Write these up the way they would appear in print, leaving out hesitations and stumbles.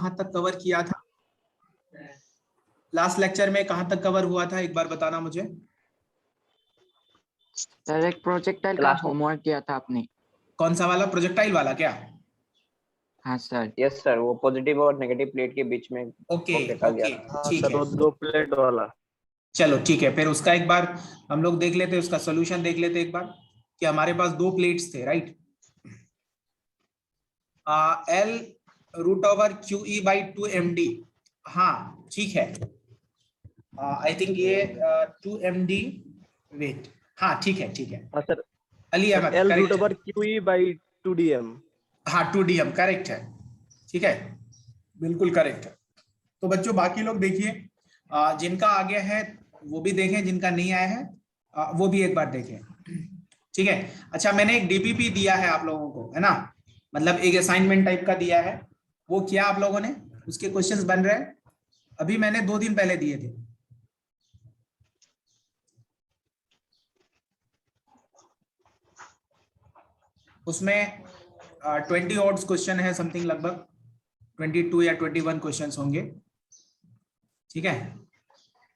कहाँ तक कवर किया था? लास्ट लेक्चर में कहाँ तक कवर हुआ था, एक बार बताना मुझे। सर एक प्रोजेक्टाइल का होमवर्क किया था आपने। कौन सा वाला? प्रोजेक्टाइल वाला क्या? हाँ सर। यस सर, वो पॉजिटिव और नेगेटिव प्लेट के बीच में ओके फेंका गया ओके, था। ठीक है। दो प्लेट वाला। चलो ठीक है, फिर उसका एक बार हम लोग देख लेते, उसका सोल्यूशन देख लेते एक बार कि हमारे पास दो प्लेट्स थे, right. L root over Q E by 2md। हाँ ठीक है, आई थिंक ये 2md, वेट, हाँ ठीक है ठीक है। हाँ sir, Ali Ahmed, L correct root है। Over QE by 2DM। हाँ 2dm करेक्ट है, ठीक है, बिल्कुल करेक्ट है। तो बच्चों बाकी लोग देखिए, जिनका आ गया है वो भी देखें, जिनका नहीं आया है वो भी एक बार देखें, ठीक है। अच्छा, मैंने एक डीपीपी दिया है आप लोगों को, है ना, मतलब एक असाइनमेंट टाइप का दिया है। वो किया आप लोगों ने? उसके क्वेश्चंस बन रहे हैं, अभी मैंने 2 दिन पहले दिए थे। उसमें 20 ऑड्स क्वेश्चन है, समथिंग लगभग 22 या 21 क्वेश्चंस होंगे, ठीक है,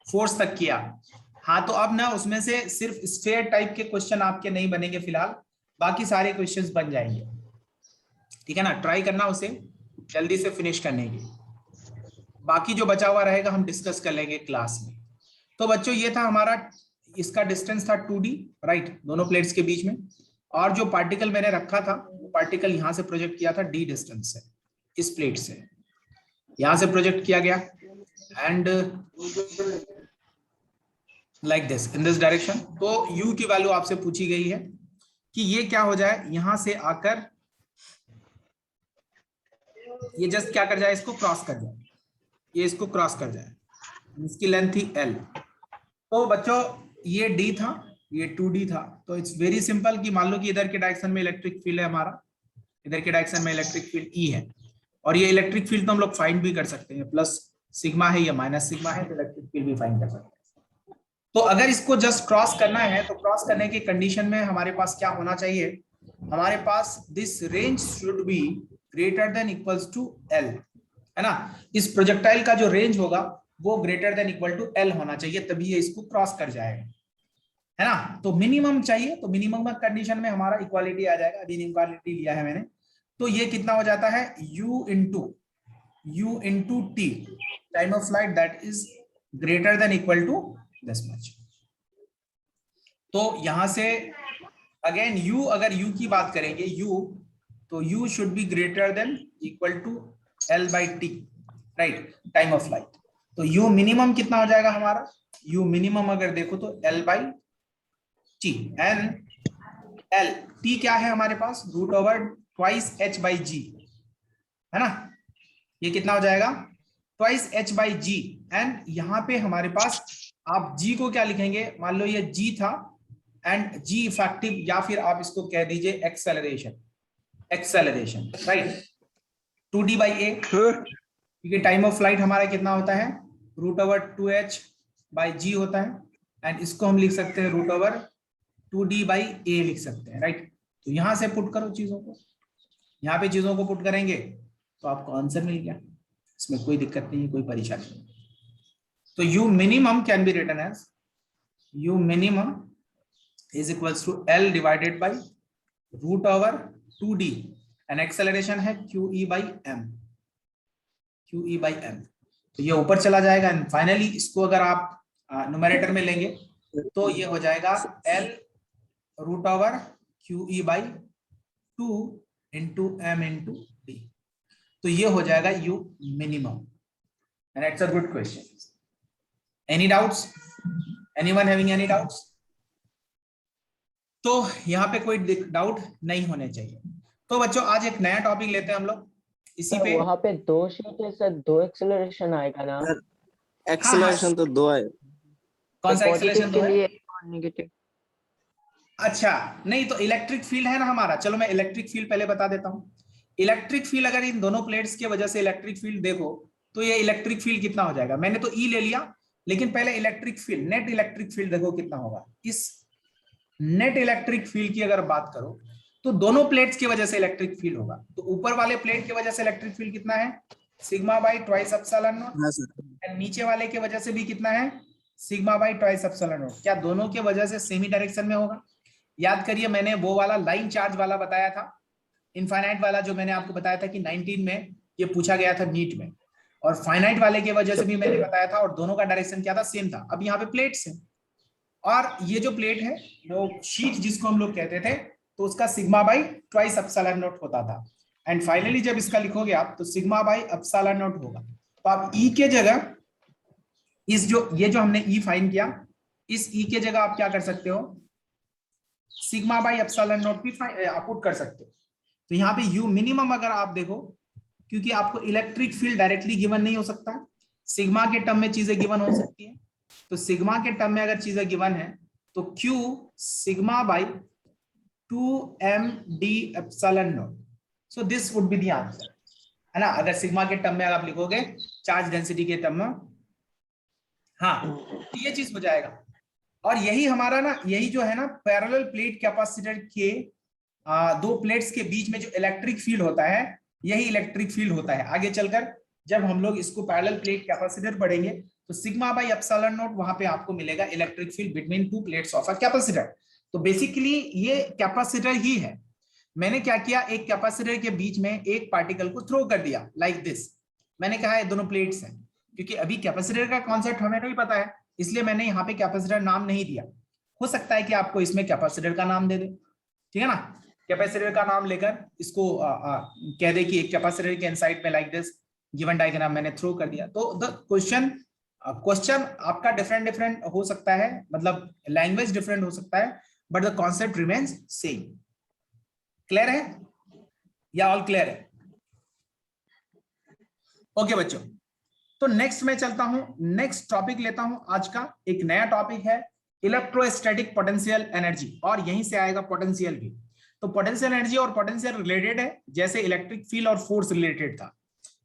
फोर्स तक किया। हाँ तो अब ना उसमें से सिर्फ स्फेयर टाइप के क्वेश्चन आपके नहीं बनेंगे फिलहाल, बाकी सारे क्वेश्चंस बन जाएंगे, ठीक है ना। ट्राई करना उसे जल्दी से फिनिश करने की, बाकी जो बचा हुआ रहेगा हम डिस्कस कर लेंगे क्लास में। तो बच्चों ये था हमारा, इसका डिस्टेंस था 2d, राइट, दोनों प्लेट्स के बीच में, और जो पार्टिकल मैंने रखा था वो पार्टिकल यहां से प्रोजेक्ट किया था d डिस्टेंस से, इस प्लेट से यहां से प्रोजेक्ट किया गया, and like this in this direction. तो u की वैल्यू आपसे पूछी गई है कि ये क्या हो जाए, यहां से आकर ये जस्ट क्या कर जाए, इसको क्रॉस कर जाए, ये इसको क्रॉस कर जाए, इसकी लेंथ थी l। तो बच्चों ये d था, ये 2d था, तो इट्स वेरी सिंपल कि मान लो कि इधर के डायरेक्शन में इलेक्ट्रिक फील्ड है हमारा, इधर के डायरेक्शन में इलेक्ट्रिक फील्ड E है, और ये इलेक्ट्रिक फील्ड तो हम लोग फाइंड भी कर सकते हैं, प्लस सिग्मा है या माइनस सिग्मा है, तो इलेक्ट्रिक फील्ड भी फाइंड कर सकते हैं। तो अगर इसको जस्ट क्रॉस करना है तो क्रॉस करने की कंडीशन में हमारे पास क्या होना चाहिए, हमारे पास this range should be greater than equals to L, है ना। इस प्रोजेक्टाइल का जो रेंज होगा वो greater than equal to L होना चाहिए, तभी ये इसको क्रॉस कर जाएगा, है ना। तो मिनिमम चाहिए, तो मिनिमम कंडीशन में हमारा इक्वालिटी आ जाएगा, अभी इक्वालिटी लिया है मैंने, तो ये कितना हो जाता है u into t time of flight that is greater than equal to this much. तो यहां से अगेन u, अगर u की बात करेंगे u, तो u should be greater than equal to L by T, right, time of flight. तो u minimum कितना हो जाएगा हमारा, u मिनिमम अगर देखो तो L by t, and L t क्या है हमारे पास, root over twice h by g, है ना। ये कितना हो जाएगा, twice h by g, and यहाँ पे हमारे पास आप g को क्या लिखेंगे, मान लो ये g था, एंड g इफेक्टिव, या फिर आप इसको कह दीजिए acceleration, right, 2d by a, क्योंकि टाइम ऑफ फ्लाइट हमारा कितना होता है, रूट ओवर 2h बाई जी होता है, एंड इसको हम लिख सकते हैं root over 2d by a लिख सकते हैं, राइट। तो यहां से पुट करो चीजों को, यहाँ पे चीजों को पुट करेंगे तो आपको आंसर मिल गया, इसमें कोई दिक्कत नहीं है, कोई परेशानी नहीं। तो u minimum can be written as u minimum is equals to L divided by root over 2d, and acceleration है QE बाई m, तो ये ऊपर चला जाएगा, एंड फाइनली इसको अगर आप न्यूमरेटर में लेंगे तो ये हो जाएगा L root over QE by 2 into m into d, तो ये हो जाएगा u minimum, and it's a good question. Any doubts, anyone having any doubts? तो यहाँ पे कोई डाउट नहीं होने चाहिए। तो बच्चों आज एक नया टॉपिक लेते हैं हम लोग, इसी पे वहाँ पे 2 शीट है सर, 2 एक्सेलरेशन आएगा ना? एक्सेलरेशन तो 2 है। कौन सा एक्सेलरेशन के लिए और नेगेटिव? अच्छा नहीं, तो इलेक्ट्रिक फील्ड है ना हमारा, चलो मैं इलेक्ट्रिक फील्ड पहले बता देता हूँ। इलेक्ट्रिक फील्ड अगर इन दोनों प्लेट्स की वजह से इलेक्ट्रिक फील्ड देखो, तो ये इलेक्ट्रिक फील्ड कितना हो जाएगा, मैंने तो E ले लिया, लेकिन पहले electric field, net electric field देखो कितना होगा। इस नेट इलेक्ट्रिक फील्ड की अगर बात करो तो दोनों प्लेट्स की वजह से इलेक्ट्रिक फील्ड होगा, तो ऊपर वाले प्लेट की वजह से इलेक्ट्रिक फील्ड कितना है sigma by twice epsilon not, हाँ सर। एंड नीचे वाले के वजह से भी कितना है, sigma by twice epsilon not. क्या दोनों के वजह से सेमी डायरेक्शन में होगा? याद करिए मैंने वो वाला लाइन चार्ज वाला बताया था, इनफाइनाइट वाला जो मैंने आपको बताया था कि 19 में ये पूछा गया था नीट में, और फाइनाइट वाले के वजह से भी मैंने बताया था, और दोनों का डायरेक्शन क्या था, सेम था। अब यहाँ पे प्लेट्स है, और ये जो प्लेट है वो शीट जिसको हम लोग कहते थे, तो उसका sigma by twice epsilon not होता था। एंड फाइनली जब इसका लिखोगे आप तो सिग्मा बाई एप्सिलॉन नॉट होगा। तो आप ई के जगह इस जो ये जो हमने ई फाइंड किया, इस ई के जगह आप क्या कर सकते हो, सिग्मा बाई एप्सिलॉन नॉट भी पुट कर सकते हो। तो यहाँ पे यू मिनिमम अगर आप देखो, क्योंकि आपको इलेक्ट्रिक फील्ड डायरेक्टली गिवन नहीं हो सकता, सिग्मा के टर्म में चीजें गिवन हो सकती है। तो सिग्मा के टर्म में अगर चीजें गिवन है तो Q sigma by 2m d epsilon not, so this would be the answer, है ना। अगर सिग्मा के टर्म में आप लिखोगे चार्ज डेंसिटी के टर्म में, हाँ तो ये चीज हो जाएगा। और यही हमारा ना, यही जो है ना पैरेलल प्लेट कैपेसिटर के दो प्लेट्स के बीच में जो इलेक्ट्रिक फील्ड होता है, यही इलेक्ट्रिक फील्ड होता है। आगे चलकर जब हम लोग इसको पैरेलल प्लेट कैपेसिटर पढ़ेंगे तो सिग्मा बाई एप्सिलॉन नॉट वहां पे आपको मिलेगा electric field between two plates of a capacitor. तो बेसिकली ये कैपेसिटर ही है। मैंने क्या किया, एक कैपेसिटर के बीच में एक पार्टिकल को थ्रो कर दिया लाइक दिस। मैंने कहा ये दोनों प्लेट्स हैं, क्योंकि अभी कैपेसिटर का कॉन्सेप्ट हमें नहीं पता है, इसलिए मैंने यहाँ पे कैपेसिटर नाम नहीं दिया। हो सकता है कि आपको इसमें कैपेसिटर का नाम दे दे, ठीक है ना। कैपेसिटर का नाम लेकर इसको कह दे कि एक कैपेसिटर के इनसाइड में लाइक दिस गिवन डायग्राम मैंने थ्रो कर दिया। तो द क्वेश्चन आपका डिफरेंट हो सकता है, मतलब लैंग्वेज डिफरेंट हो सकता है, but the concept remains same. Clear है या ऑल क्लियर है? ओके बच्चों, तो नेक्स्ट मैं चलता हूं, नेक्स्ट टॉपिक लेता हूं आज का। एक नया टॉपिक है इलेक्ट्रोस्टैटिक पोटेंशियल एनर्जी, और यहीं से आएगा पोटेंशियल भी। तो पोटेंशियल एनर्जी और पोटेंशियल रिलेटेड है, जैसे इलेक्ट्रिक फील्ड और फोर्स रिलेटेड था,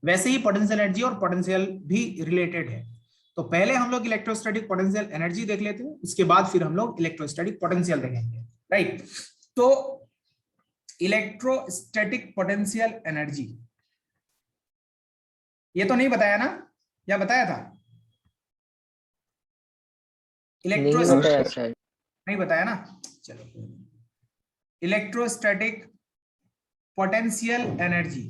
वैसे ही पोटेंशियल एनर्जी और पोटेंशियल भी रिलेटेड है। तो पहले हम लोग इलेक्ट्रोस्टैटिक पोटेंशियल एनर्जी देख लेते हैं, उसके बाद फिर हम लोग इलेक्ट्रोस्टैटिक पोटेंशियल देखेंगे, राइट। तो इलेक्ट्रोस्टैटिक पोटेंशियल एनर्जी, ये तो नहीं बताया ना, या बताया था? सर नहीं बताया ना, चलो। इलेक्ट्रोस्टैटिक पोटेंशियल एनर्जी,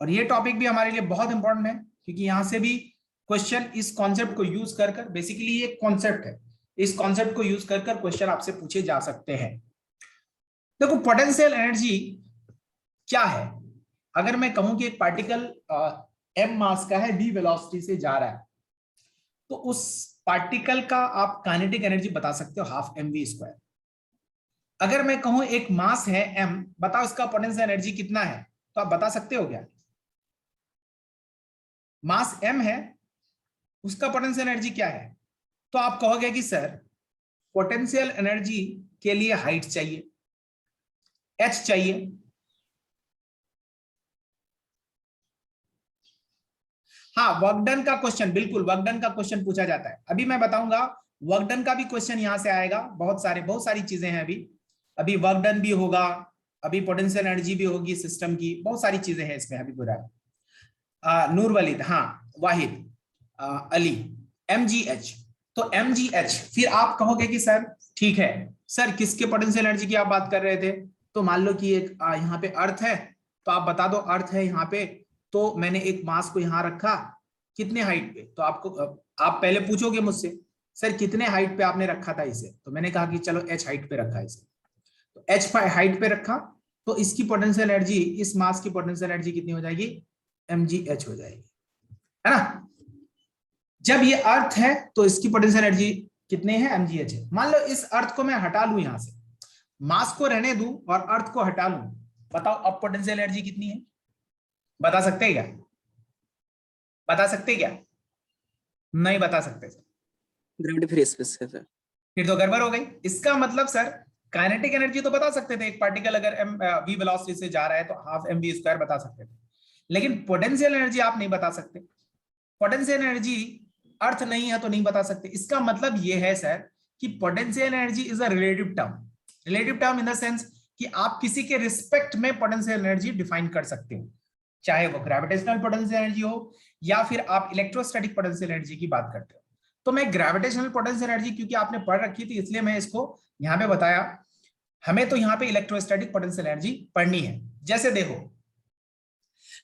और ये टॉपिक भी हमारे लिए बहुत इंपॉर्टेंट है, क्योंकि यहां से भी क्वेश्चन इस कॉन्सेप्ट को यूज कर बेसिकली ये कॉन्सेप्ट है, इस कॉन्सेप्ट को यूज कर क्वेश्चन आपसे पूछे जा सकते हैं। देखो पोटेंशियल एनर्जी क्या है। अगर मैं कहूं कि एक पार्टिकल m मास का है, v वेलोसिटी से जा रहा है, तो उस पार्टिकल का आप काइनेटिक एनर्जी बता सकते हो हाफ mv²। अगर मैं कहूं एक मास है m, बताओ इसका पोटेंशियल एनर्जी कितना है, तो आप बता सकते हो क्या? मास m है, उसका पोटेंशियल एनर्जी क्या है? तो आप कहोगे कि सर पोटेंशियल एनर्जी के लिए हाइट चाहिए, h चाहिए। हाँ, वर्क डन का क्वेश्चन, बिल्कुल वर्क डन का क्वेश्चन पूछा जाता है। अभी मैं बताऊंगा वर्क डन का भी क्वेश्चन यहां से आएगा। बहुत सारी चीजें हैं, अभी वर्क डन भी होगा, अभी पोटेंशियल एनर्जी भी होगी सिस्टम की, बहुत सारी चीजें हैं इसमें अभी पूरा। नूर वलीद, हाँ वाहिद अली, mgh। तो mgh, फिर आप कहोगे कि सर ठीक है सर किसके पोटेंशियल एनर्जी की आप बात कर रहे थे? तो मान लो कि एक यहाँ पे अर्थ है, तो आप बता दो अर्थ है यहाँ पे, तो मैंने एक मास को यहाँ रखा, कितने हाइट पे? तो आपको आप पहले पूछोगे मुझसे सर कितने हाइट पे आपने रखा था इसे, तो मैंने कहा कि चलो h हाइट पे रखा इसे, तो h हाइट पे रखा, तो इसकी पोटेंशियल एनर्जी, इस मास की पोटेंशियल एनर्जी कितनी हो जाएगी? mgh हो जाएगी, है ना। जब ये अर्थ है तो इसकी पोटेंशियल एनर्जी कितने हैं? mgh है। मान लो इस अर्थ को मैं हटा लूं, यहां से मास को रहने दूं और अर्थ को हटा लूं, बताओ अब पोटेंशियल एनर्जी कितनी है? बता सकते हैं क्या? बता सकते क्या? नहीं बता सकते सर, ग्रेविटी फ्री स्पेस है सर। फिर तो गड़बड़ हो गई। इसका मतलब सर काइनेटिक एनर्जी तो बता सकते थे, एक पार्टिकल अगर v वेलोसिटी से जा रहा है तो हाफ mv² बता सकते थे, लेकिन पोटेंशियल एनर्जी आप नहीं बता सकते। पोटेंशियल एनर्जी अर्थ नहीं है तो नहीं बता सकते। इसका मतलब ये है सर कि potential energy is a relative term in the sense कि आप किसी के रिस्पेक्ट में पोटेंशियल एनर्जी डिफाइन कर सकते हो, चाहे वो ग्रेविटेशनल पोटेंशियल एनर्जी हो या फिर आप इलेक्ट्रोस्टैटिक पोटेंशियल एनर्जी की बात करते हो। तो मैं ग्रेविटेशनल पोटेंशियल एनर्जी क्योंकि आपने पढ़ रखी थी इसलिए मैं इसको यहाँ पे बताया। हमें तो यहाँ पे इलेक्ट्रोस्टैटिक पोटेंशियल एनर्जी पढ़नी है। जैसे देखो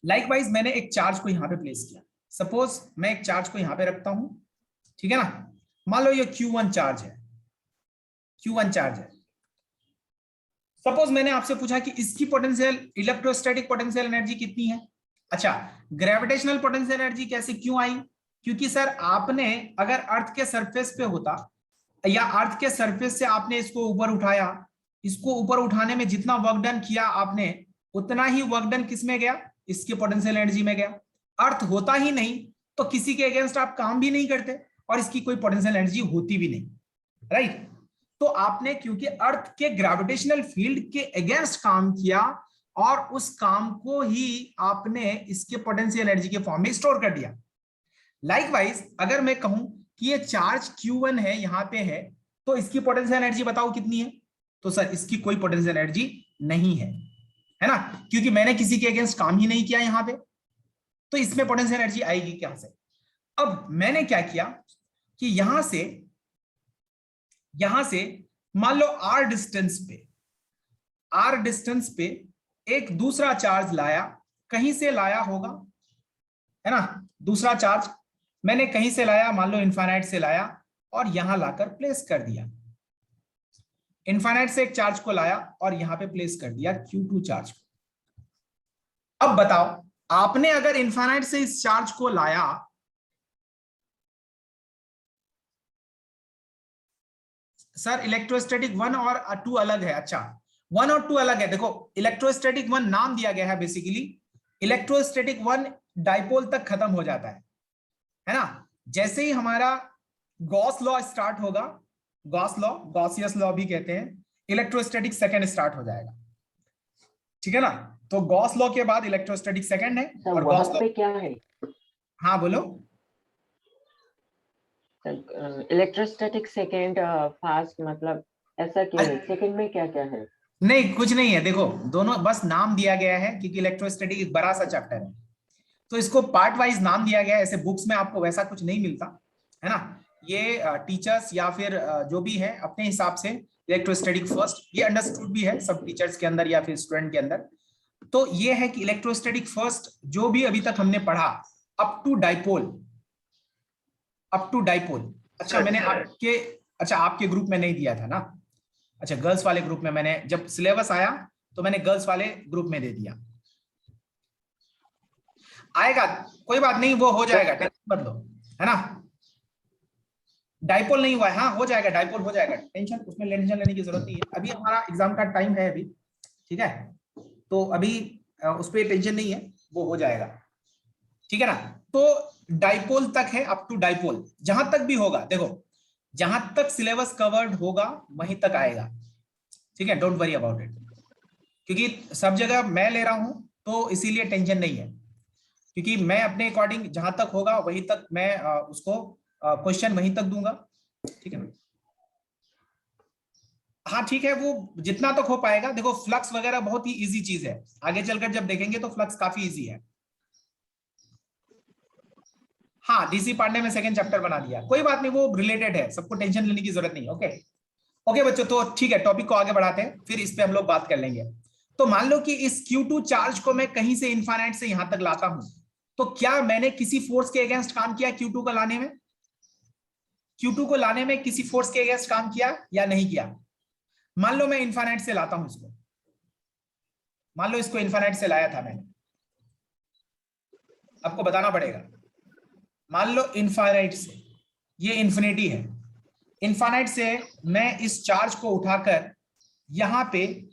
लाइकवाइज मैंने एक चार्ज को यहाँ पे प्लेस किया, सपोज मैं एक चार्ज को यहाँ पे रखता हूं, ठीक है ना, मान लो ये Q1 चार्ज है, Q1 चार्ज है। सपोज मैंने आपसे पूछा कि इसकी पोटेंशियल इलेक्ट्रोस्टैटिक पोटेंशियल एनर्जी कितनी है। अच्छा, ग्रेविटेशनल पोटेंशियल एनर्जी कैसे क्यों आई? क्योंकि सर आपने अगर अर्थ के सरफेस पे होता या अर्थ के सरफेस से आपने इसको ऊपर उठाया, इसको ऊपर उठाने में जितना वर्क डन किया आपने उतना ही वर्क डन किस में गया? इसके पोटेंशियल एनर्जी में गया। अर्थ होता ही नहीं तो किसी के अगेंस्ट आप काम भी नहीं करते और इसकी कोई पोटेंशियल एनर्जी होती भी नहीं, राइट। तो आपने क्योंकि अर्थ के ग्रेविटेशनल फील्ड के अगेंस्ट काम किया और उस काम को ही आपने इसके पोटेंशियल एनर्जी के फॉर्म में स्टोर कर दिया। लाइकवाइज अगर मैं कहूं कि ये चार्ज Q1 है, यहां पे है, तो इसकी पोटेंशियल एनर्जी बताओ कितनी है? तो सर इसकी कोई पोटेंशियल एनर्जी नहीं है ना, क्योंकि मैंने किसी के अगेंस्ट काम ही नहीं किया यहां पे, तो इसमें पोटेंशियल एनर्जी आएगी क्या से? अब मैंने क्या किया कि यहां से मान लो r डिस्टेंस पे एक दूसरा चार्ज लाया, कहीं से लाया होगा, है ना, दूसरा चार्ज मैंने कहीं से लाया, मान लो इनफाइनाइट से लाया और यहां लाकर प्लेस कर दिया। इनफाइनाइट से एक चार्ज को लाया और यहां पे प्लेस कर दिया Q2 चार्ज को। अब बताओ आपने अगर इनफाइनाइट से इस चार्ज को लाया, सर इलेक्ट्रोस्टैटिक 1 और 2 अलग है। अच्छा 1 और 2 अलग है। देखो इलेक्ट्रोस्टैटिक 1 नाम दिया गया है, बेसिकली इलेक्ट्रोस्टैटिक 1 डाइपोल तक खत्म हो जाता है ना। जैसे ही हमारा गॉस लॉ स्टार्ट होगा, गॉस लॉ, गॉसियस लॉ भी कहते हैं, इलेक्ट्रोस्टैटिक सेकंड स्टार्ट हो जाएगा, ठीक है ना। तो गॉस लॉ के बाद इलेक्ट्रोस्टैटिक सेकंड है और गॉस लॉ पे क्या है? हाँ बोलो। इलेक्ट्रोस्टैटिक सेकंड फास्ट मतलब ऐसा क्यों है? सेकंड में क्या क्या है? नहीं कुछ नहीं है, देखो दोनों बस नाम दिया गया है क्योंकि इलेक्ट्रोस्टैटिक एक बड़ा सा चैप्टर है, तो इसको पार्ट वाइज नाम दिया गया है। ऐसे बुक्स में आपको वैसा कुछ नहीं मिलता है ना। ये टीचर्स या फिर जो भी है अपने हिसाब से इलेक्ट्रोस्टैटिक फर्स्ट, ये अंडरस्टूड भी है सब टीचर्स के अंदर या फिर स्टूडेंट के अंदर। तो ये है कि इलेक्ट्रोस्टैटिक फर्स्ट जो भी अभी तक हमने पढ़ा अप टू डाइपोल। अच्छा मैंने आपके ग्रुप में नहीं दिया था ना। अच्छा गर्ल्स वाले ग्रुप में मैंने, जब सिलेबस आया तो मैंने गर्ल्स वाले ग्रुप में दे दिया। आएगा कोई बात नहीं, वो हो जाएगा, टेंशन मत लो, है ना। डाइपोल नहीं हुआ है, हाँ हो जाएगा, डाइपोल हो जाएगा, टेंशन उसमें टेंशन लेने की जरूरत नहीं है। अभी हमारा एग्जाम का टाइम है अभी, ठीक है, तो अभी उस पर टेंशन नहीं है, वो हो जाएगा, ठीक है ना। तो डाइपोल तक है, अप टू डाइपोल जहां तक भी होगा, देखो जहां तक सिलेबस कवर्ड होगा वहीं तक आएगा, ठीक है, डोंट वरी अबाउट इट। क्योंकि सब जगह मैं ले रहा हूं तो इसीलिए टेंशन नहीं है, क्योंकि मैं अपने अकॉर्डिंग जहां तक होगा वहीं तक मैं उसको क्वेश्चन वहीं तक दूंगा, ठीक है ना। हाँ ठीक है, वो जितना तक हो पाएगा। देखो फ्लक्स वगैरह बहुत ही इजी चीज है, आगे चलकर जब देखेंगे तो फ्लक्स काफी इजी है। हाँ डीसी पांडे में सेकंड चैप्टर बना दिया, कोई बात नहीं, वो रिलेटेड है, सबको टेंशन लेने की जरूरत नहीं। ओके बच्चों, तो ठीक है, टॉपिक को आगे बढ़ाते हैं, फिर इस पे हम लोग बात कर लेंगे। तो मान लो कि इस Q2 चार्ज को मैं कहीं से इनफाइनाइट से यहां तक लाता हूं, तो क्या मैंने किसी फोर्स के अगेंस्ट काम किया Q2 को लाने में? Q2 को लाने में किसी फोर्स के अगेंस्ट काम किया या नहीं किया? मान लो मैं इनफाइनाइट से लाता हूं इसको, मान लो इसको इनफाइनाइट से लाया था मैंने, आपको बताना पड़ेगा। मान लो इनफाइनाइट से, ये इंफिनिटी है, इनफाइनाइट से मैं इस चार्ज को उठाकर यहां पे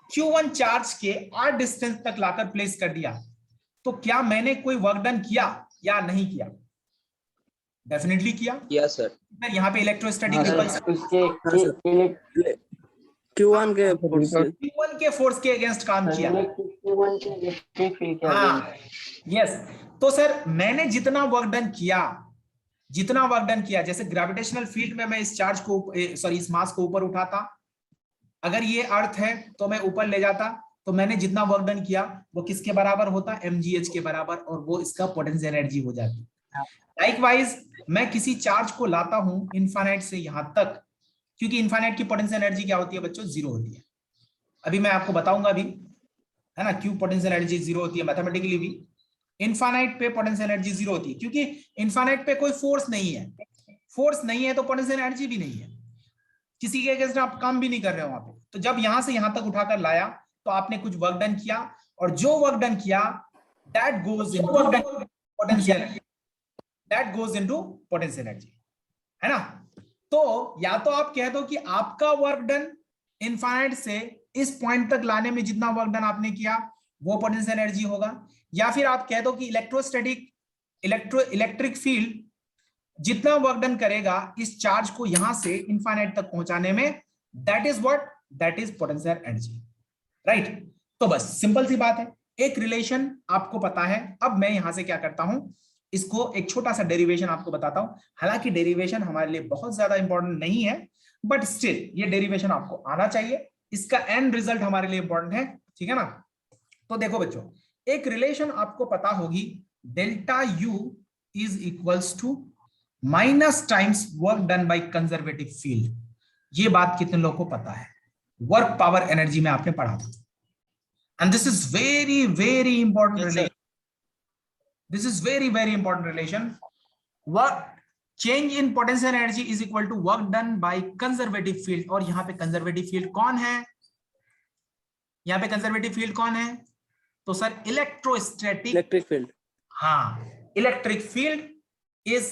Q1 चार्ज के r डिस्टेंस तक लाकर प्लेस कर दिया, तो क्या मैंने कोई वर्क डन किया या नहीं किया? डेफिनेटली किया। Yes sir. यहाँ पे इलेक्ट्रोस्टैटिक Q1 के फोर्स के अगेंस्ट काम किया। हाँ यस, तो सर मैंने जितना वर्क डन किया, जैसे ग्रेविटेशनल फील्ड में मैं इस चार्ज को, सॉरी इस मास को ऊपर उठाता, अगर ये अर्थ है तो मैं ऊपर ले जाता, तो मैंने जितना वर्क डन किया वो किसके बराबर होता, mgh के बराबर, और वो इसका पोटेंशियल एनर्जी हो जाती। लाइकवाइज मैं किसी चार्ज को लाता हूं इनफाइनाइट से यहां तक, क्योंकि इनफाइनाइट की पोटेंशियल एनर्जी क्या होती है बच्चों, जीरो होती है। अभी मैं आपको बताऊंगा अभी, है ना, क्यों पोटेंशियल एनर्जी जीरो होती है मैथमेटिकली भी। इनफाइनाइट पे पोटेंशियल एनर्जी जीरो होती है क्योंकि इनफाइनाइट पे कोई फोर्स नहीं है, फोर्स नहीं है तो पोटेंशियल एनर्जी भी नहीं है, किसी के अगेंस्ट आप काम भी नहीं कर रहे हो वहां पे। तो जब यहां से यहां तक उठाकर लाया तो आपने कुछ वर्क डन किया, और जो वर्क डन किया that goes into potential, that goes into potential energy, है ना। तो या तो आप कह दो कि आपका वर्क डन इनफाइनाइट से इस पॉइंट तक लाने में जितना वर्क डन आपने किया वो पोटेंशियल एनर्जी होगा, या फिर आप कह दो कि इलेक्ट्रिक फील्ड जितना वर्क डन करेगा इस चार्ज को यहां से इनफाइनाइट तक पहुंचाने में, that is what, that is potential energy, right. तो बस सिंपल सी बात है, एक रिलेशन आपको पता है। अब मैं यहां से क्या करता हूं, इसको एक छोटा सा डेरिवेशन आपको बताता हूं। हालांकि डेरिवेशन हमारे लिए बहुत ज्यादा इंपॉर्टेंट नहीं है, बट स्टिल ये डेरिवेशन आपको आना चाहिए, इसका एंड रिजल्ट हमारे लिए इंपॉर्टेंट है, ठीक है ना। तो देखो बच्चों, एक रिलेशन आपको पता होगी, delta U is equals to minus times work done by conservative field. ये बात कितने लोगों को पता है, वर्क पावर एनर्जी में आपने पढ़ा था। And this is very very important relation, this is very very important relation. Work change in potential energy is equal to work done by conservative field. और यहां पे कंजर्वेटिव फील्ड कौन है, यहां पे कंजर्वेटिव फील्ड कौन है, तो सर इलेक्ट्रिक फील्ड। हाँ, electric field is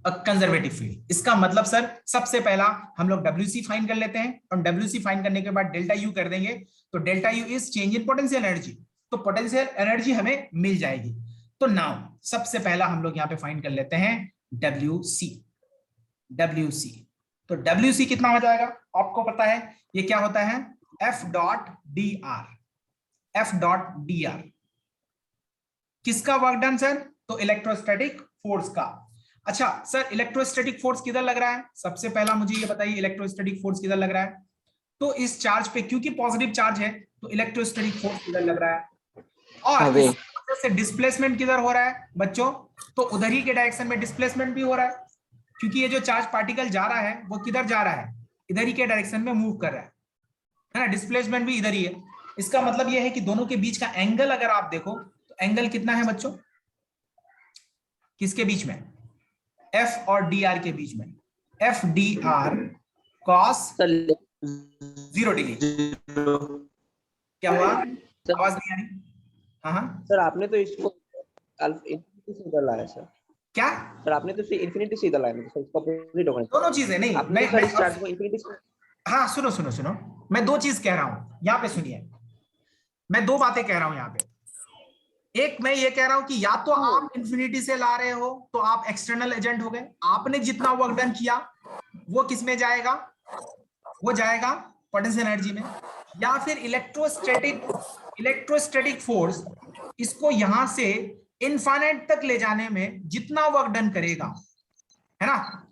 a conservative field. इसका मतलब सर सबसे पहला हम लोग WC फाइंड कर लेते हैं, और WC फाइंड करने के बाद डेल्टा यू कर देंगे, तो delta U is change in potential energy, तो पोटेंशियल एनर्जी हमें मिल जाएगी। तो नाउ सबसे पहला हम लोग यहाँ पे फाइंड कर लेते हैं WC। तो WC कितना हो जाएगा, आपको पता है ये क्या होता है, F डॉट dr। किसका वर्क डन सर, तो इलेक्ट्रोस्टैटिक फोर्स का। अच्छा सर, इलेक्ट्रोस्टैटिक फोर्स किधर लग रहा है, सबसे पहला मुझे ये बताइए इलेक्ट्रोस्टैटिक फोर्स किधर लग रहा है। तो इस चार्ज पे, क्योंकि पॉजिटिव चार्ज है तो इलेक्ट्रोस्टैटिक फोर्स किधर लग रहा है, और इस वजह से डिस्प्लेसमेंट किधर हो रहा है बच्चों, तो उधर ही के डायरेक्शन में डिस्प्लेसमेंट भी हो रहा है, क्योंकि ये जो चार्ज पार्टिकल जा रहा है वो किधर जा रहा है, इधर ही के डायरेक्शन में मूव कर रहा है ना, डिस्प्लेसमेंट भी इधर ही है। इसका मतलब ये है कि दोनों के बीच का एंगल अगर आप देखो तो एंगल कितना है बच्चों, किसके बीच में, F और dr के बीच में, F dr cos 0 डिग्री। क्या हुआ, आवाज नहीं आ रही, हाँ सर आपने तो इसको इनफिनिटी से इधर लाया सर, क्या, सर आपने तो इसे इनफिनिटी से इधर लाया, मतलब इसका अपोजिट होगा, दोनों चीजें नहीं, आपने सर इस चार्ज को इनफिनिटी से, हाँ सुनो, मैं दो चीज कह रहा हूं यहाँ पे, सुनिए मैं दो बातें कह रहा हूं यहाँ पे। एक मैं ये कह रहा हूं कि या तो आप इन्फिनिटी से ला रहे हो तो आप एक्सटर्नल एजेंट हो गए, आपने जितना वर्क डन किया वो किस में जाएगा, वो जाएगा पोटेंशियल एनर्जी में, या फिर इलेक्ट्रोस्टैटिक फोर्स इसको यहां से इनफाइनाइट तक ले जाने में जितना वर्क डन करेगा, है ना,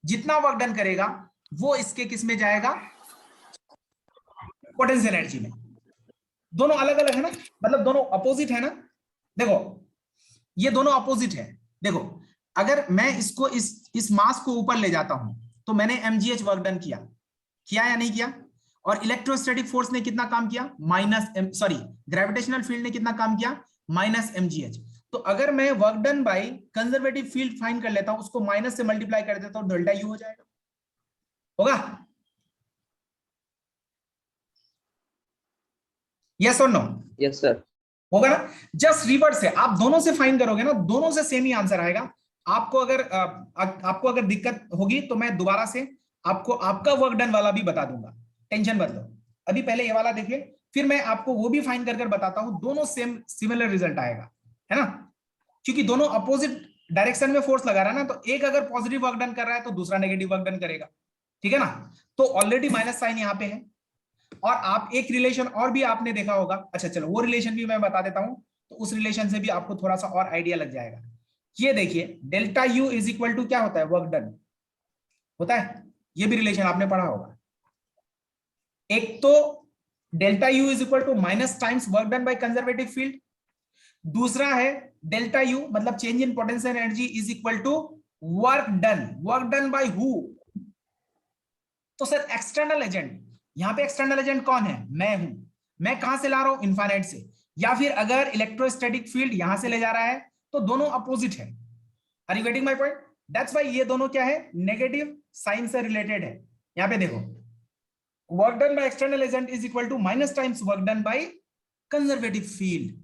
जितना वर्क डन करेगा वो इसके किस में जाएगा, पोटेंशियल एनर्जी में। दोनों अलग अलग है ना, मतलब दोनों अपोजिट है ना। देखो ये दोनों अपोजिट है, देखो अगर मैं इसको इस मास को ऊपर ले जाता हूं तो मैंने mgh वर्क डन किया या नहीं किया, और इलेक्ट्रोस्टैटिक फोर्स ने कितना काम किया, ग्रेविटेशनल फील्ड ने कितना काम किया, -mgh। तो अगर मैं work done by conservative field find कर लेता हूं, उसको माइनस से मल्टीप्लाई कर देता हूं, डेल्टा यू हो जाएगा, होगा, यस और नो, यस सर, होगा ना। जस्ट रिवर्स से आप दोनों से फाइंड करोगे ना, दोनों से सेम ही आंसर आएगा। आपको अगर दिक्कत होगी तो मैं दोबारा से आपको आपका वर्क डन वाला भी बता दूंगा, टेंशन मत लो। अभी पहले ये वाला देखिए, फिर मैं आपको वो भी फाइंड कर बताता हूं, दोनों सेम सिमिलर रिजल्ट आएगा, है ना, क्योंकि दोनों अपोजिट डायरेक्शन में फोर्स लगा रहा है ना, तो एक अगर पॉजिटिव वर्क डन कर रहा है तो दूसरा नेगेटिव वर्क डन करेगा, ठीक है ना। तो ऑलरेडी माइनस साइन यहाँ पे है, और आप एक रिलेशन और भी आपने देखा होगा, अच्छा चलो वो रिलेशन भी मैं बता देता हूं, तो उस रिलेशन से भी आपको थोड़ा सा और आइडिया लग जाएगा। ये देखिए delta U is equal to क्या होता है, वर्क डन होता है, ये भी रिलेशन आपने पढ़ा होगा। एक तो delta U is equal to minus times work done by conservative field, दूसरा है डेल्टा यू मतलब change in potential energy is equal to work done by who. तो सर एक्सटर्नल एजेंट, यहां पे एक्सटर्नल एजेंट कौन है? मैं हूं। मैं कहां से ला रहा हूं? इनफाइनाइट से। या फिर अगर इलेक्ट्रोस्टैटिक फील्ड यहां से ले जा रहा है तो दोनों अपोजिट है। Are you getting my point? That's why ये दोनों क्या है? नेगेटिव साइन से रिलेटेड है। यहां पे देखो, work done by external agent is equal to minus times work done by conservative field.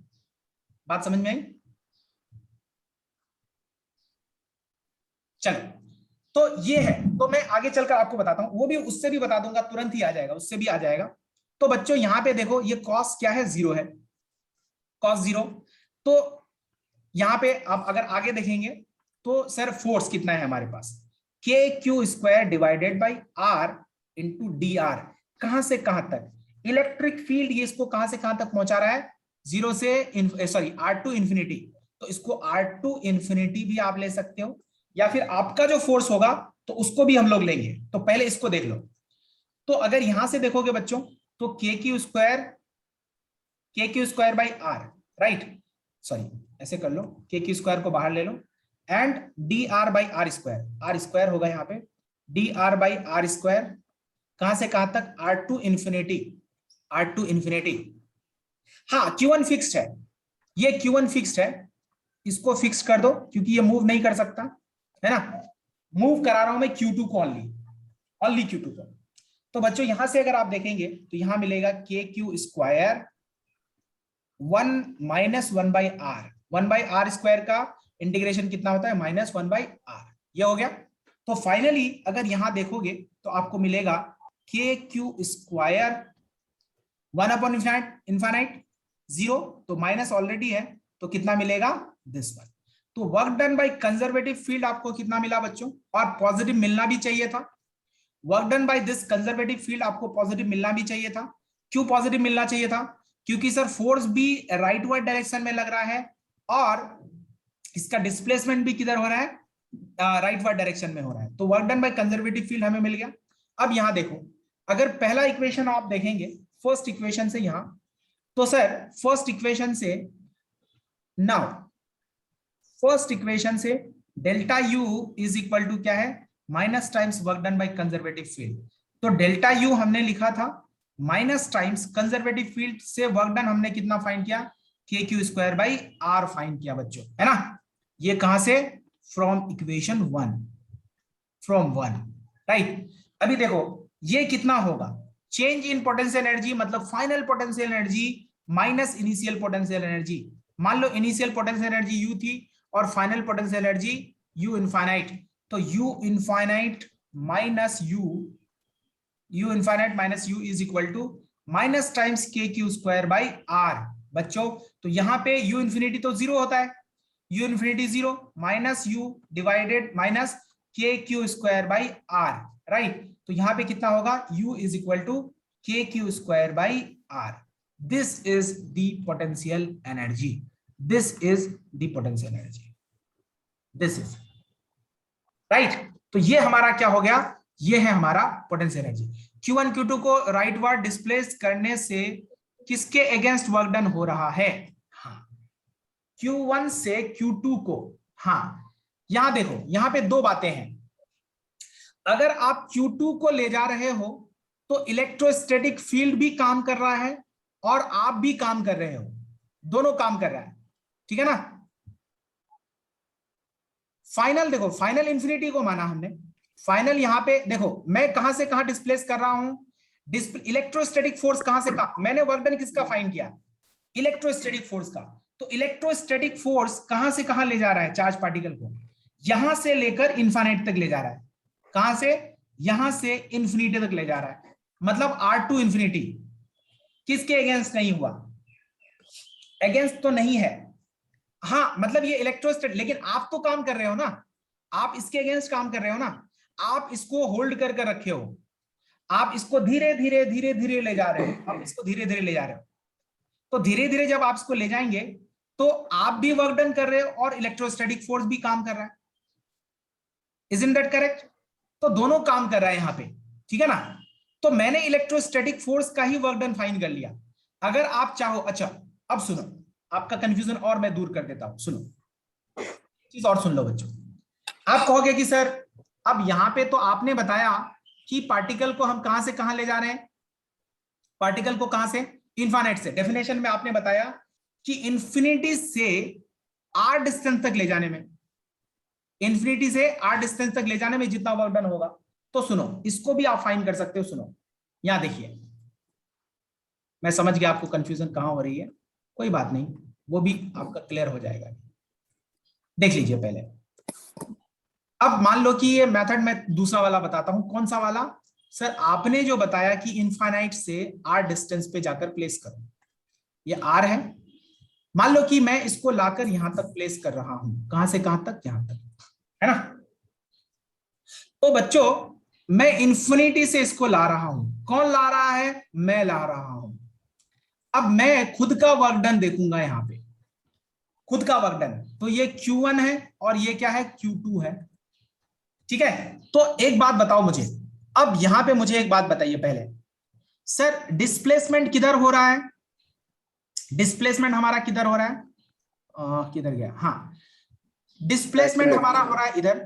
बात समझ में आई? चलो, तो ये है। तो मैं आगे चलकर आपको बताता हूं, वो भी उससे भी बता दूंगा, तुरंत ही आ जाएगा, उससे भी आ जाएगा। तो बच्चों यहां पे देखो, ये कॉस क्या है? 0 है, कॉस 0। तो यहां पे आप अगर आगे देखेंगे तो सर फोर्स कितना है हमारे पास? K Q square divided by R into D R. कहां से कहां तक? इलेक्ट्रिक फील्ड ये इसको कहां से कहां तक पहुंचा रहा है? 0 से सॉरी आर टू इंफिनिटी। तो इसको आर टू इंफिनिटी भी आप ले सकते हो, या फिर आपका जो फोर्स होगा तो उसको भी हम लोग लेंगे। तो पहले इसको देख लो। तो अगर यहां से देखोगे बच्चों तो k Q square by are, right, sorry ऐसे कर लो, के क्यू स्क्वायर को बाहर ले लो, and d r by are square होगा यहाँ पे, d r by are square. कहां से कहां तक? R to infinity. हाँ, Q1 फिक्स्ड है, ये Q1 फिक्स्ड है, इसको फिक्स कर दो क्योंकि ये मूव नहीं कर सकता है ना। मूव करा रहा हूं मैं Q2 को, ओनली Q2 को। तो बच्चों यहां से अगर आप देखेंगे तो यहां मिलेगा K Q square 1 minus 1 by R. 1 by are square का इंटीग्रेशन कितना होता है? Minus 1 by R. ये हो गया। तो फाइनली अगर यहां देखोगे तो आपको मिलेगा K Q square 1 upon infinite 0, तो माइनस ऑलरेडी है, तो कितना मिलेगा? This one. तो work done by conservative field आपको कितना मिला बच्चों? और पॉजिटिव मिलना भी चाहिए था। Work done by this conservative field आपको पॉजिटिव मिलना भी चाहिए था। क्यों पॉजिटिव मिलना चाहिए था? क्योंकि सर फोर्स भी राइट वर्ड डायरेक्शन में लग रहा है और इसका डिस्प्लेसमेंट भी किधर हो रहा है? राइट वर्ड डायरेक्शन में हो रहा है। तो work done by conservative field हमें मिल गया। अब यहां देखो, अगर पहला इक्वेशन आप देखेंगे फर्स्ट इक्वेशन से यहां, तो सर फर्स्ट इक्वेशन से नाउ फर्स्ट इक्वेशन से delta U is equal to क्या है? Minus times work done by conservative field. तो डेल्टा यू हमने लिखा था माइनस टाइम्स कंजर्वेटिव फील्ड से वर्क डन हमने कितना फाइंड किया? K Q square by R find किया बच्चों, है ना। ये कहां से? From equation 1, from 1, right. अभी देखो ये कितना होगा? चेंज इन पोटेंशियल एनर्जी मतलब final potential energy minus initial potential energy. मान लो इनिशियल पोटेंशियल एनर्जी यू थी और final potential energy u infinite. तो u infinite minus u infinite minus u is equal to minus times k Q square by r. बच्चों तो यहां पे you infinity तो 0 होता है, U infinity 0 minus U divided minus K Q square by are, right. तो यहां पे कितना होगा? u is equal to K Q square by R. This is the potential energy, this is the potential energy, this is right. तो ये हमारा क्या हो गया? ये है हमारा पोटेंशियल एनर्जी। Q1 Q2 को राइट वर्ड डिस्प्लेस करने से किसके अगेंस्ट वर्क डन हो रहा है? हाँ, Q1 से Q2 को। हाँ, यहां देखो, यहां पे दो बातें हैं। अगर आप Q2 को ले जा रहे हो तो इलेक्ट्रोस्टैटिक फील्ड भी काम कर रहा है और आप भी काम कर रहे हो, दोनों काम कर रहा है, ठीक है ना। फाइनल देखो, फाइनल इंफिनिटी को माना हमने। फाइनल यहां पे देखो, मैं कहां से कहां डिस्प्लेस कर रहा हूं? इलेक्ट्रोस्टैटिक फोर्स कहां से कहां? मैंने वर्क डन किसका फाइंड किया? इलेक्ट्रोस्टैटिक फोर्स का। तो इलेक्ट्रोस्टैटिक फोर्स कहां से कहां ले जा रहा है चार्ज पार्टिकल को? यहां से लेकर इनफाइनाइट तक ले जा रहा है। कहां से? यहां से इंफिनिटी तक ले जा रहा है। मतलब आर टू इंफिनिटी। किसके अगेंस्ट नहीं हुआ? अगेंस्ट तो नहीं है, हाँ, मतलब ये इलेक्ट्रोस्टैटिक, लेकिन आप तो काम कर रहे हो ना, आप इसके अगेंस्ट काम कर रहे हो ना। आप इसको होल्ड कर कर रखे हो, आप इसको धीरे धीरे धीरे धीरे ले जा रहे हो, आप इसको धीरे धीरे ले जा रहे हो। तो धीरे धीरे जब आप इसको ले जाएंगे तो आप भी वर्क डन कर रहे हो और इलेक्ट्रोस्टैटिक फोर्स भी काम कर रहा है। Isn't that correct? तो दोनों काम कर रहा है यहां पे, ठीक है ना। तो मैंने इलेक्ट्रोस्टैटिक फोर्स का ही वर्क डन फाइंड कर लिया। अगर आप चाहो, अच्छा अब सुनो, आपका कंफ्यूजन और मैं दूर कर देता हूं, सुनो चीज और सुन लो बच्चों। आप कहोगे कि सर अब यहां पे तो आपने बताया कि पार्टिकल को हम कहां से कहां ले जा रहे हैं, पार्टिकल को कहां से, इनफाइनाइट से। डेफिनेशन में आपने बताया कि इंफिनिटी से आर डिस्टेंस तक ले जाने में, इंफिनिटी से आर डिस्टेंस तक ले जाने में जितना वर्क डन होगा। तो सुनो, इसको भी आप फाइंड कर सकते हो। सुनो यहां देखिए, मैं समझ गया आपको कंफ्यूजन कहां हो रही है, कोई बात नहीं, वो भी आपका क्लियर हो जाएगा। देख लीजिए पहले। अब मान लो कि ये मेथड मैं दूसरा वाला बताता हूं। कौन सा वाला सर? आपने जो बताया कि इनफाइनाइट से आर डिस्टेंस पे जाकर प्लेस करो, ये आर है। मान लो कि मैं इसको लाकर यहां तक प्लेस कर रहा हूं, कहां से कहां तक, यहां तक, है ना। तो बच्चों मैं इंफिनिटी से इसको ला रहा हूं। कौन ला रहा है? मैं ला रहा हूं। अब मैं खुद का वर्क डन देखूंगा यहां पे, खुद का वर्क डन। तो ये Q1 है और ये क्या है? Q2 है। ठीक है, तो एक बात बताओ मुझे, अब यहां पे मुझे एक बात बताइए पहले, सर डिस्प्लेसमेंट किधर हो रहा है? डिस्प्लेसमेंट हमारा किधर हो रहा है? किधर गया? हाँ, डिस्प्लेसमेंट हमारा हो रहा है इधर,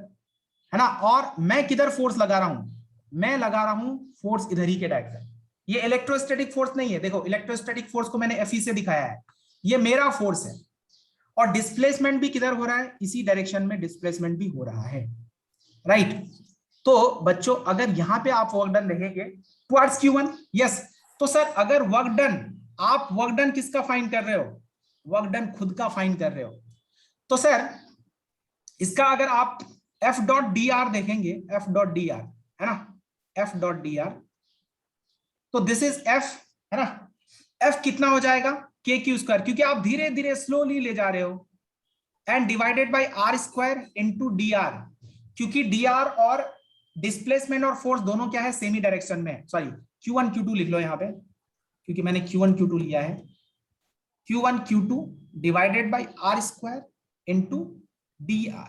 है ना। और मैं किधर फोर्स लगा रहा हूं? मैं लगा रहा हूं फोर्स इधर ही के डायरेक्शन। ये इलेक्ट्रोस्टैटिक फोर्स नहीं है, देखो इलेक्ट्रोस्टैटिक फोर्स को मैंने Fe से दिखाया है, ये मेरा फोर्स है। और डिस्प्लेसमेंट भी किधर हो रहा है? इसी डायरेक्शन में डिस्प्लेसमेंट भी हो रहा है, राइट। तो बच्चों अगर यहां पे आप वर्क डन देखेंगे टुवर्ड्स Q1, यस। तो सर अगर वर्क डन, आप वर्क डन किसका फाइंड कर रहे हो? वर्क डन खुद का फाइंड कर रहे हो। तो सर इसका अगर आप F.dr देखेंगे, F.dr है ना, F.dr, तो दिस इज F, है ना। F कितना हो जाएगा? KQ², क्योंकि आप धीरे धीरे स्लोली ले जा रहे हो, and divided by R² into dr, क्योंकि dr और डिस्प्लेसमेंट और फोर्स दोनों क्या है? सेमी डायरेक्शन में। सॉरी, Q1 Q2 लिख लो यहां पे, क्योंकि मैंने Q1 Q2 लिया है। Q1 Q2 divided by R² into dr।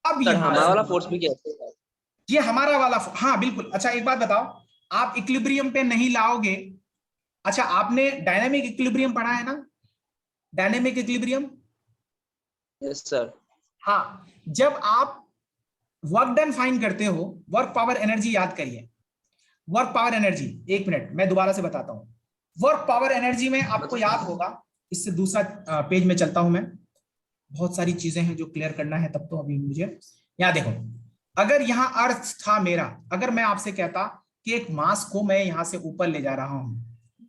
अब सर यहां हमारा वाला फोर्स भी कैसे है? ये हमारा वाला, हाँ बिल्कुल। अच्छा एक बात बताओ, आप इक्विलिब्रियम पे नहीं लाओगे। अच्छा आपने डायनामिक इक्विलिब्रियम पढ़ा है ना, डायनामिक इक्विलिब्रियम? Yes sir. हाँ, जब आप वर्क डन फाइंड करते हो, वर्क पावर एनर्जी याद करिए, वर्क पावर एनर्जी, एक मिनट मैं दोबारा से बताता हूं। वर्क पावर एनर्जी में आपको याद होगा, इससे दूसरा पेज में चलता हूं मैं, बहुत सारी चीजें हैं जो क्लियर करना है, तब तो अभी मुझे यहाँ देखो। अगर यहाँ अर्थ था मेरा, अगर मैं आपसे कहता कि एक मास को मैं यहां से ऊपर ले जा रहा हूं,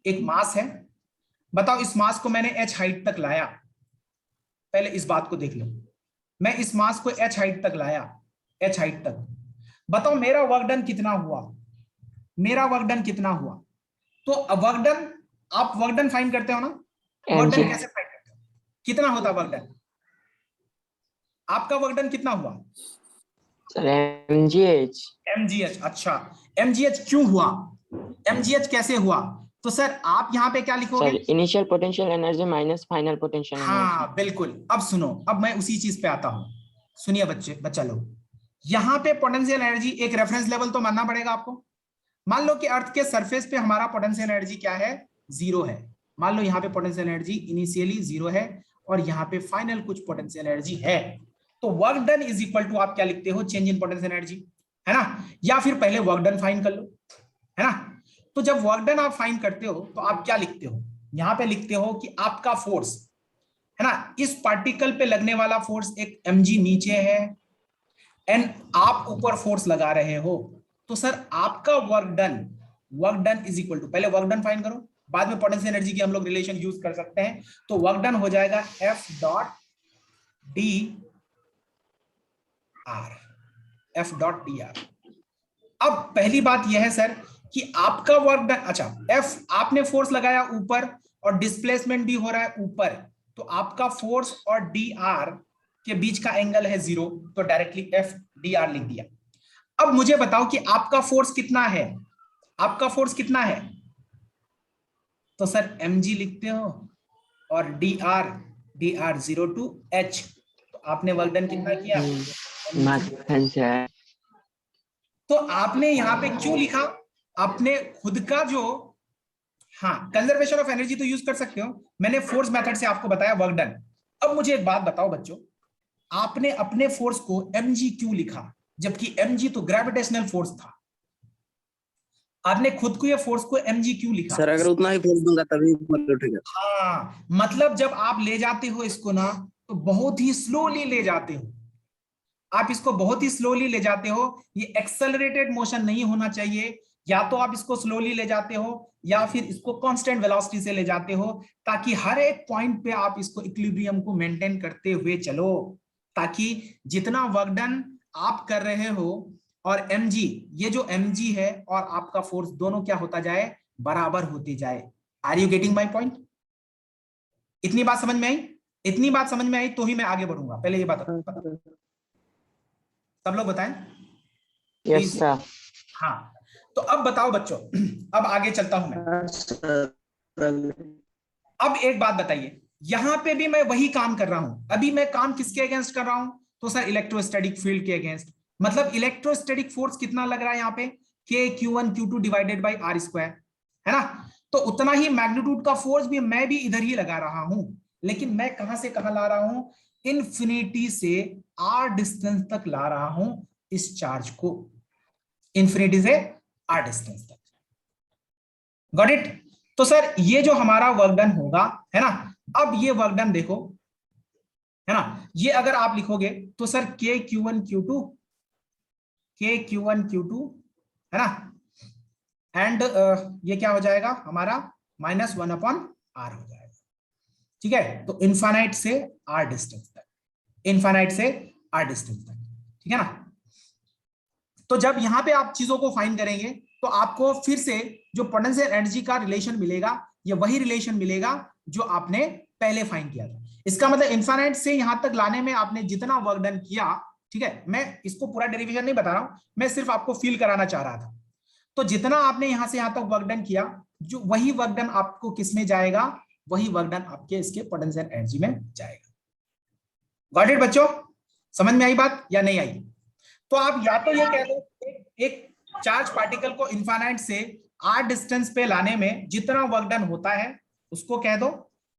एक मास है, बताओ इस मास को मैंने h हाइट तक लाया, पहले इस बात को देख लो, मैं इस मास को h हाइट तक लाया, h हाइट तक, बताओ मेरा वर्क डन कितना हुआ? मेरा वर्क डन कितना हुआ? तो वर्क डन, आप वर्क डन फाइंड करते हो ना, वर्क डन कैसे फाइंड करते हो? कितना होता वर्क डन? आपका वर्क डन कितना हुआ? Sir mgh। mgh, अच्छा mgh क्यों हुआ? mgh कैसे हुआ? तो सर आप यहाँ पे क्या लिखोगे? Sir initial potential energy minus final potential energy. हाँ बिल्कुल। अब सुनो, अब मैं उसी चीज पे आता हूं, सुनिए बच्चा लोग, यहाँ पे पोटेंशियल एनर्जी एक रेफरेंस लेवल तो मानना पड़ेगा आपको। मान लो कि अर्थ के सरफेस पे हमारा पोटेंशियल एनर्जी क्या है? 0 है। मान लो यहाँ पे पोटेंशियल एनर्जी इनिशियली 0 है और यहाँ पे फाइनल कुछ पोटेंशियल एनर्जी है, तो work done is equal to आप क्या लिखते हो? चेंज इन पोटेंशियल एनर्जी, है ना। या फिर पहले वर्क डन फाइंड कर लो, है ना। तो जब वर्क डन आप फाइंड करते हो तो आप क्या लिखते हो? यहाँ पे लिखते हो कि आपका फोर्स, है ना, इस पार्टिकल पे लगने वाला फोर्स एक mg नीचे है एंड आप ऊपर फोर्स लगा रहे हो। तो सर आपका work done is equal to, पहले वर्क डन फाइंड करो, बाद में पोटेंशियल एनर्जी की हम लोग रिलेशन यूज कर सकते हैं। तो वर्क डन हो जाएगा F.dr। अब पहली बात यह है सर कि आपका वर्क डन, अच्छा F आपने फोर्स लगाया ऊपर और डिस्प्लेसमेंट भी हो रहा है ऊपर, तो आपका फोर्स और dr के बीच का एंगल है 0, तो डायरेक्टली F.dr लिख दिया। अब मुझे बताओ कि आपका फोर्स कितना है? आपका फोर्स कितना है? तो सर mg लिखते हो और dr 0 to h, तो आपने वर्क डन कितना किया? माध्यम से। तो आपने यहां पे क्यों लिखा? अपने खुद का जो, हाँ कंजर्वेशन ऑफ एनर्जी तो यूज कर सकते हो, मैंने फोर्स मेथड से आपको बताया वर्क डन। अब मुझे एक बात बताओ बच्चों, आपने अपने फोर्स को mg क्यों लिखा, जबकि mg तो ग्रेविटेशनल फोर्स था, आपने खुद को ये फोर्स को mg क्यों लिखा? सर अगर उतना ही फोर्स दूंगा तभी ऊपर उठेगा। हाँ, मतलब जब आप ले जाते हो इसको ना, तो बहुत ही स्लोली ले जाते हो, आप इसको बहुत ही स्लोली ले जाते हो, ये एक्सेलरेटेड मोशन नहीं होना चाहिए, या तो आप इसको स्लोली ले जाते हो या फिर इसको कांस्टेंट वेलोसिटी से ले जाते हो, ताकि हर एक पॉइंट पे आप इसको इक्विलिब्रियम को मेंटेन करते हुए चलो, ताकि जितना वर्क डन आप कर रहे हो और mg, ये जो mg है और आपका फोर्स दोनों क्या होता जाए, बराबर होते जाए। Are you getting my point? इतनी बात समझ में आई? इतनी बात समझ में आई तो ही मैं आगे बढ़ूंगा, पहले ये बात सब लोग बताएं। Yes sir. हाँ, तो अब बताओ बच्चों, अब आगे चलता हूं मैं। अब एक बात बताइए, यहां पे भी मैं वही काम कर रहा हूं, अभी मैं काम किसके अगेंस्ट कर रहा हूं, तो सर इलेक्ट्रोस्टैटिक फील्ड के अगेंस्ट। मतलब इलेक्ट्रोस्टैटिक फोर्स कितना लग रहा है यहाँ पे, k q1 q2 divided by r square, है ना? तो उतना ही मैग्नीट्यूड का फोर्स भी मैं भी इधर ही लगा रहा हूं, लेकिन मैं कहां से कहां ला रहा हूं, इन्फिनिटी से r डिस्टेंस तक ला रहा हूं इस चार्ज को, इन्फिनिटी से r डिस्टेंस तक। Got it? तो सर ये जो हमारा वर्क डन होगा, है ना, अब ये वर्क डन देखो, है ना, ये अगर आप लिखोगे तो सर k q1 q2 है ना, एंड ये क्या हो जाएगा हमारा -1/r हो जाएगा, ठीक है? तो इनफाइनाइट से r डिस्टेंस तक, इनफाइनाइट से r डिस्टेंस तक, ठीक है ना? तो जब यहां पे आप चीजों को फाइंड करेंगे तो आपको फिर से जो पोटेंशियल एनर्जी का रिलेशन मिलेगा, ये वही रिलेशन मिलेगा जो आपने पहले फाइंड किया था। इसका मतलब इनफाइनाइट से यहां तक लाने में आपने जितना वर्क डन किया, ठीक है, मैं इसको पूरा डेरिवेशन नहीं बता रहा हूं, मैं सिर्फ आपको फील कराना चाह रहा था। तो जितना आपने यहां से यहां तक वर्क डन किया, जो वही वर्क डन आपको किस में जाएगा, वही वर्क डन आपके इसके पोटेंशियल एनर्जी में जाएगा। गॉट इट बच्चों? समझ में आई बात या नहीं आई? तो आप या तो ये कह दो एक चार्ज पार्टिकल को इनफाइनाइट से r डिस्टेंस पे लाने में जितना वर्क डन होता है उसको कह दो,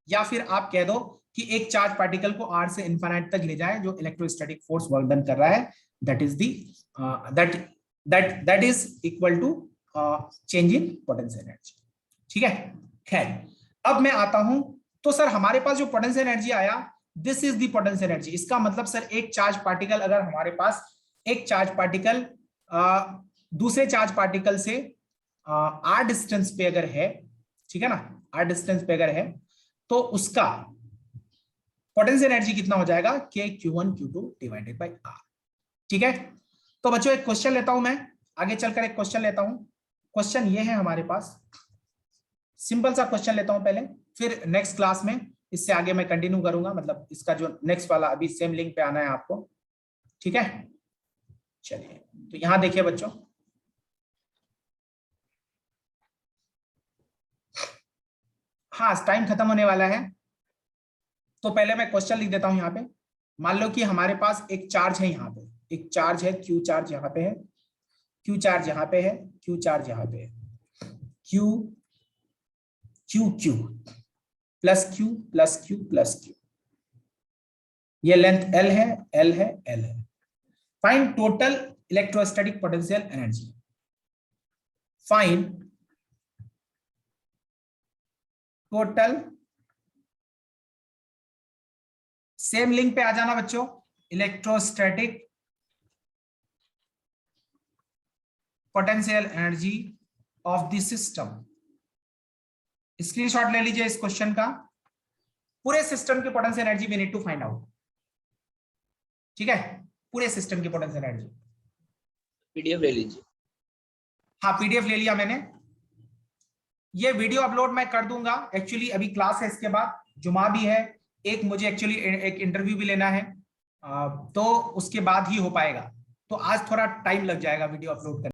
या फिर आप कह दो कि एक चार्ज पार्टिकल को r से इनफाइनाइट तक ले जाए जो इलेक्ट्रोस्टैटिक फोर्स वर्क डन कर रहा है, that is the that is equal to change in potential energy, ठीक है? खैर, अब मैं आता हूं, तो सर हमारे पास जो पोटेंशियल एनर्जी आया, this is the potential energy. इसका मतलब सर एक चार्ज पार्टिकल, अगर हमारे पास एक चार्ज पार्टिकल दूसरे चार्ज पार्टिकल से r डिस्टेंस पे अगर है, ठीक है ना, r डिस्टेंस पे अगर है, तो उसका पोटेंशियल एनर्जी कितना हो जाएगा, k q1 q2 divided by r, ठीक है? तो बच्चों एक क्वेश्चन लेता हूं मैं, आगे चलकर एक क्वेश्चन लेता हूं। क्वेश्चन ये है हमारे पास, सिंपल सा क्वेश्चन लेता हूं पहले, फिर नेक्स्ट क्लास में इससे आगे मैं कंटिन्यू करूंगा, मतलब इसका जो नेक्स्ट वाला अभी सेम लिंक पे आना है आपको, ठीक है? चलिए, तो यहां देखिए बच्चों, हाँ टाइम खत्म होने वाला है, तो पहले मैं क्वेश्चन लिख देता हूं यहां पे। मान लो कि हमारे पास एक चार्ज है, यहाँ पे एक चार्ज है, क्यू चार्ज यहाँ पे है, क्यू चार्ज यहाँ पे है, क्यू चार्ज यहाँ पे है, Q Q Q plus Q plus Q plus Q, ये लेंथ एल है, एल है, एल है। Find total electrostatic potential energy, find total, same link पे आ जाना बच्चों, electrostatic potential energy of the system. Screenshot ले लीजिए इस क्वेश्चन का, पूरे सिस्टम की potential energy we need to find out, ठीक है? पूरे सिस्टम की पोटेंशियल एनर्जी पीडीएफ ले लीजिए। हाँ पीडीएफ ले लिया मैंने, ये वीडियो अपलोड मैं कर दूंगा। एक्चुअली अभी क्लास है, इसके बाद जुमा भी है, एक मुझे एक्चुअली एक इंटरव्यू भी लेना है, तो उसके बाद ही हो पाएगा, तो आज थोड़ा टाइम लग जाएगा वीडियो अपलोड करने।